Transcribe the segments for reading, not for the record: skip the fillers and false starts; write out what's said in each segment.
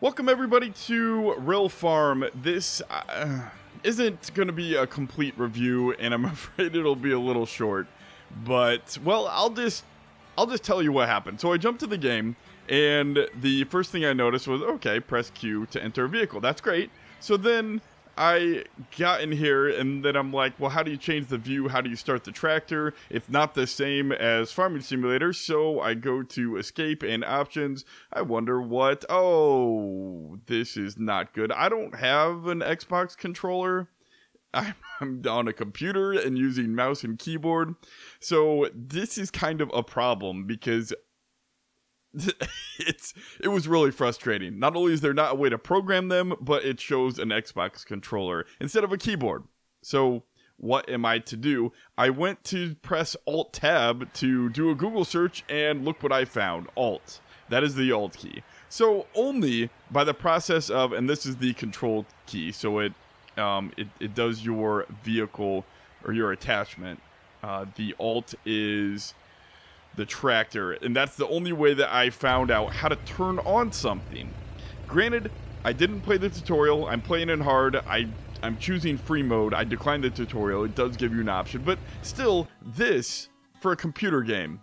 Welcome everybody to Real Farm. This isn't going to be a complete review, and I'm afraid it'll be a little short. But well, I'll just tell you what happened. So I jumped to the game, and the first thing I noticed was, okay, press Q to enter a vehicle. That's great. So then I got in here, and then I'm like, well, how do you change the view? How do you start the tractor? It's not the same as Farming Simulator, so I go to Escape and Options. I wonder what... Oh, this is not good. I don't have an Xbox controller. I'm on a computer and using mouse and keyboard. So this is kind of a problem because... it was really frustrating. Not only is there not a way to program them, but it shows an Xbox controller instead of a keyboard. So what am I to do? I went to press Alt-Tab to do a Google search, and look what I found. Alt. That is the Alt key. So only by the process of, and this is the Control key, so it does your vehicle or your attachment. The Alt is the tractor, and that's the only way that I found out how to turn on something. Granted, I didn't play the tutorial. I'm playing it hard. I'm choosing free mode. I declined the tutorial. It does give you an option, but still, this, for a computer game,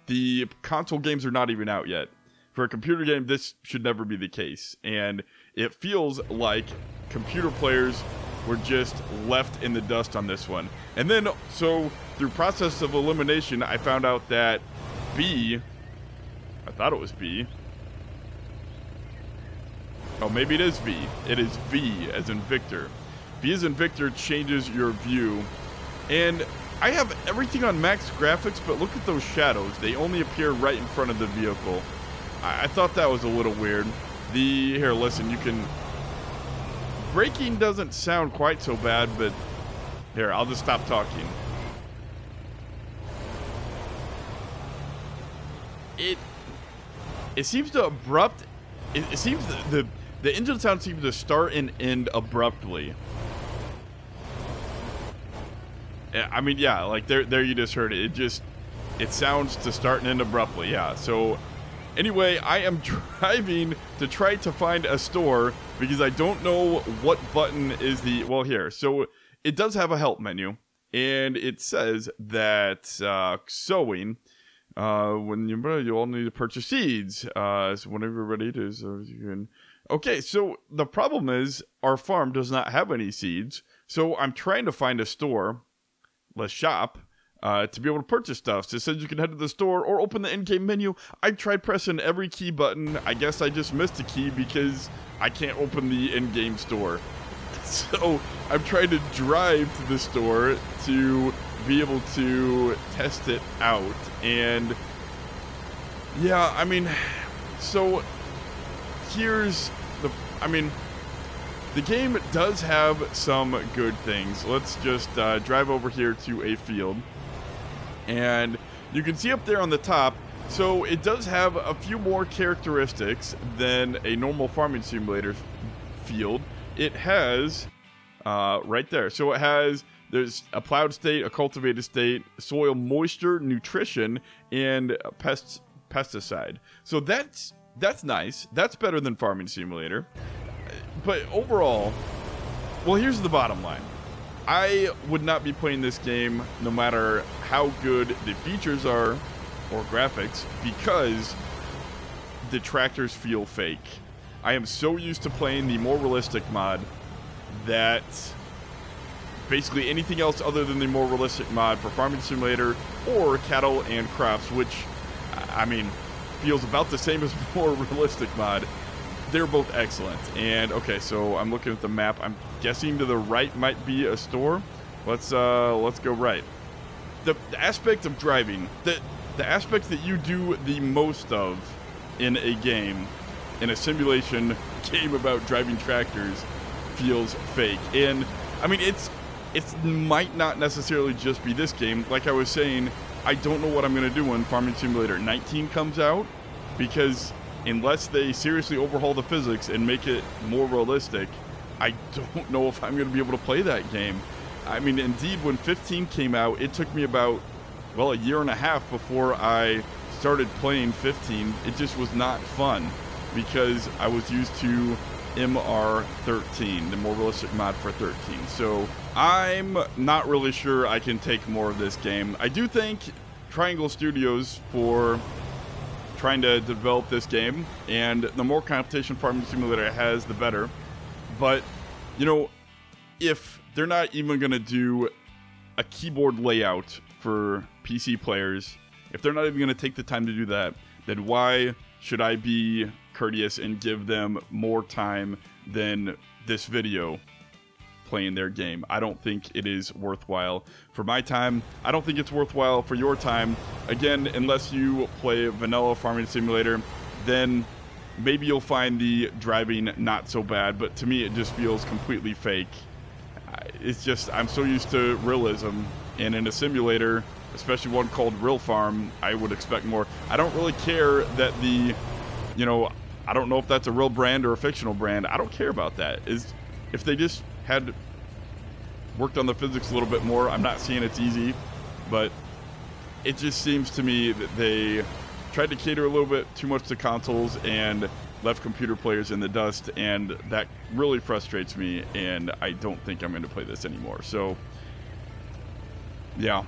the console games are not even out yet. For a computer game, this should never be the case, and it feels like computer players were just left in the dust on this one. And then, so through process of elimination, I found out that B, I thought it was B. Oh, maybe it is V. It is V as in Victor. V as in Victor changes your view. And I have everything on max graphics, but look at those shadows. They only appear right in front of the vehicle. I thought that was a little weird. Here, listen, you can... Braking doesn't sound quite so bad, but... Here, I'll just stop talking. It seems to abrupt... It seems the engine sound seems to start and end abruptly. I mean, yeah, like there you just heard it. It sounds to start and end abruptly, yeah. So... Anyway, I am driving to try to find a store because I don't know what button is the... Well, here. So it does have a help menu, and it says that sowing, when you all need to purchase seeds. So whenever you're ready to... So you can... Okay, so the problem is our farm does not have any seeds, so I'm trying to find a store, let's shop, to be able to purchase stuff. So it says you can head to the store or open the in-game menu. I tried pressing every key button. I guess I just missed a key because I can't open the in-game store. So I'm trying to drive to the store to be able to test it out. And yeah, I mean, so here's the... I mean, the game does have some good things. Let's just drive over here to a field. And you can see up there on the top, so it does have a few more characteristics than a normal farming simulator field. It has, right there, so it has, there's a plowed state, a cultivated state, soil moisture, nutrition, and pesticide. So that's nice. That's better than Farming Simulator. But overall, well, here's the bottom line. I would not be playing this game no matter how good the features are or graphics because the tractors feel fake. I am so used to playing the more realistic mod that basically anything else other than the more realistic mod for Farming Simulator or Cattle and Crops, which, I mean, feels about the same as more realistic mod, they're both excellent. And okay, so I'm looking at the map. I'm guessing to the right might be a store. Let's go right. The aspect of driving, the aspect that you do the most of in a game, in a simulation game about driving tractors, feels fake. And I mean, it might not necessarily just be this game. Like I was saying, I don't know what I'm gonna do when Farming Simulator 19 comes out, because unless they seriously overhaul the physics and make it more realistic, I don't know if I'm going to be able to play that game. I mean, indeed, when 15 came out, it took me about, well, a year and a half before I started playing 15. It just was not fun because I was used to MR13, the more realistic mod for 13. So I'm not really sure I can take more of this game. I do thank Triangle Studios for trying to develop this game, and the more competition Farming Simulator it has, the better. But, you know, if they're not even going to do a keyboard layout for PC players, if they're not even going to take the time to do that, then why should I be courteous and give them more time than this video playing their game? I don't think it is worthwhile for my time. I don't think it's worthwhile for your time. Again, unless you play vanilla Farming Simulator, then maybe you'll find the driving not so bad, but to me it just feels completely fake. It's just, I'm so used to realism, and in a simulator, especially one called Real Farm, I would expect more. I don't really care that the, you know, I don't know if that's a real brand or a fictional brand. I don't care about that. If they just had worked on the physics a little bit more, I'm not saying it's easy, but it just seems to me that they tried to cater a little bit too much to consoles and left computer players in the dust, and that really frustrates me, and I don't think I'm going to play this anymore. So, yeah,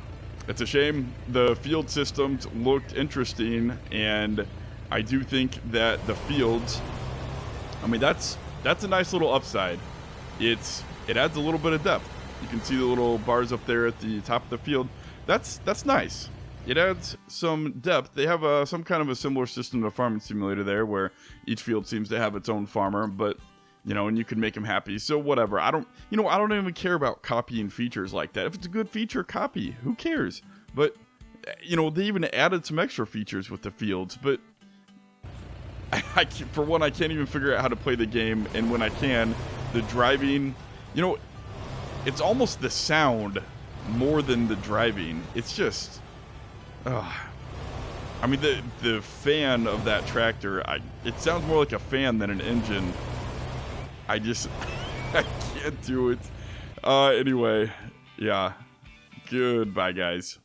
it's a shame. The field systems looked interesting, and I do think that the fields, I mean, that's a nice little upside. It adds a little bit of depth. You can see the little bars up there at the top of the field. That's nice. It adds some depth. They have some kind of a similar system to Farming Simulator there, where each field seems to have its own farmer, but, you know, and you can make them happy. So whatever. I don't even care about copying features like that. If it's a good feature, copy. Who cares? But, you know, they even added some extra features with the fields, but for one, I can't even figure out how to play the game, and when I can, the driving, you know, it's almost the sound more than the driving. It's just, I mean, the fan of that tractor, it sounds more like a fan than an engine. I can't do it. Anyway, yeah, goodbye, guys.